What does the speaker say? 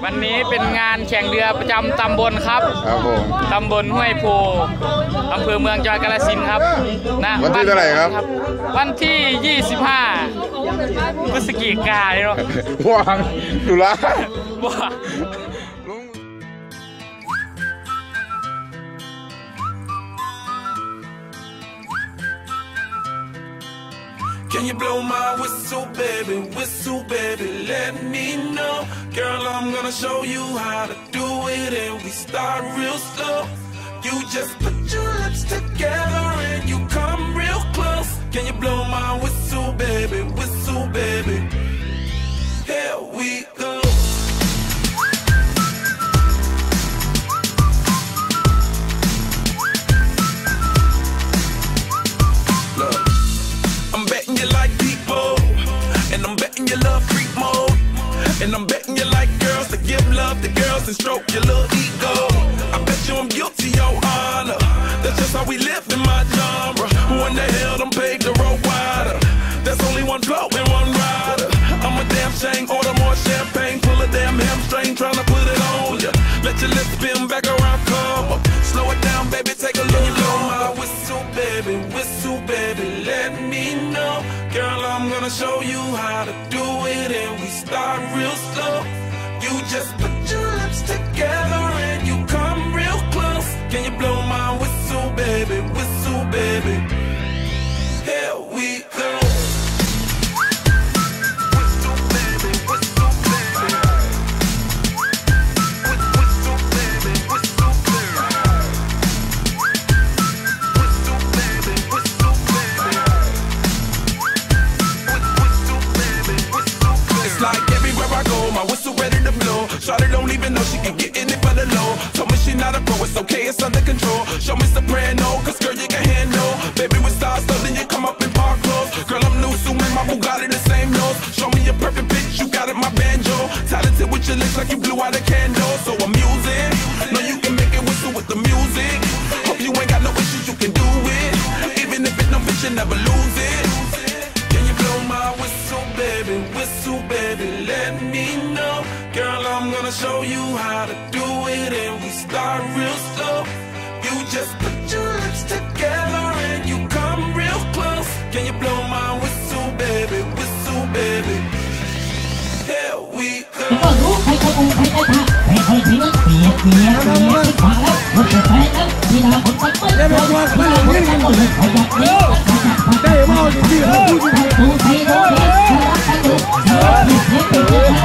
วันนี้เป็นงานแข่งเรือประจำตำบลครับตำบลห้วยโพอำเภอเมืองจังหวัดกาฬสินธุ์ครับนะวันที่เท่าไหร่ครับวันที่25พฤศจิกายนว่างตุลาว้าCan you blow my whistle, baby, let me know. Girl, I'm gonna show you how to do it and we start real slow. You just put your lips together and you come real close. Can you blow my whistle, baby, here we go. You love freak mode, and I'm betting you like girls to give love to girls and stroke your little ego. I bet you I'm guilty, your honor. That's just how we live in my genre. Who in the hell done paved the road wider? There's only one flow and one rider. I'm a damn shame, order more champagne, pull a damn hamstring, tryna put it on ya. Let your lips spin back around, come up. Slow it down, baby, take a look. Blow my whistle, baby, let me know. Girl, I'm gonna show you how to do it and we start real slow. You just put your lips together and you come real close. Can you blow my whistle, baby, here we go. Shawty don't even know she can get in it for the low. Told me she not a pro, it's okay, it's under control. Show me soprano, cause girl you can handle. Baby with stars, so then you come up in park clothes. Girl I'm new, so man, my Bugatti the same nose. Show me a perfect pitch, you got it, my banjo. Talented with your lips like you blew out a candle. So I'm using, know you can make it whistle with the music. Hope you ain't got no issues, you can do it. Even if it no bitch, you never lose it. Can you blow my whistle, baby, let me know. Girl, I'm gonna show you how to do it and we start real slow. You just put your lips together and you come real close. Can you blow my whistle, baby, here we go. เ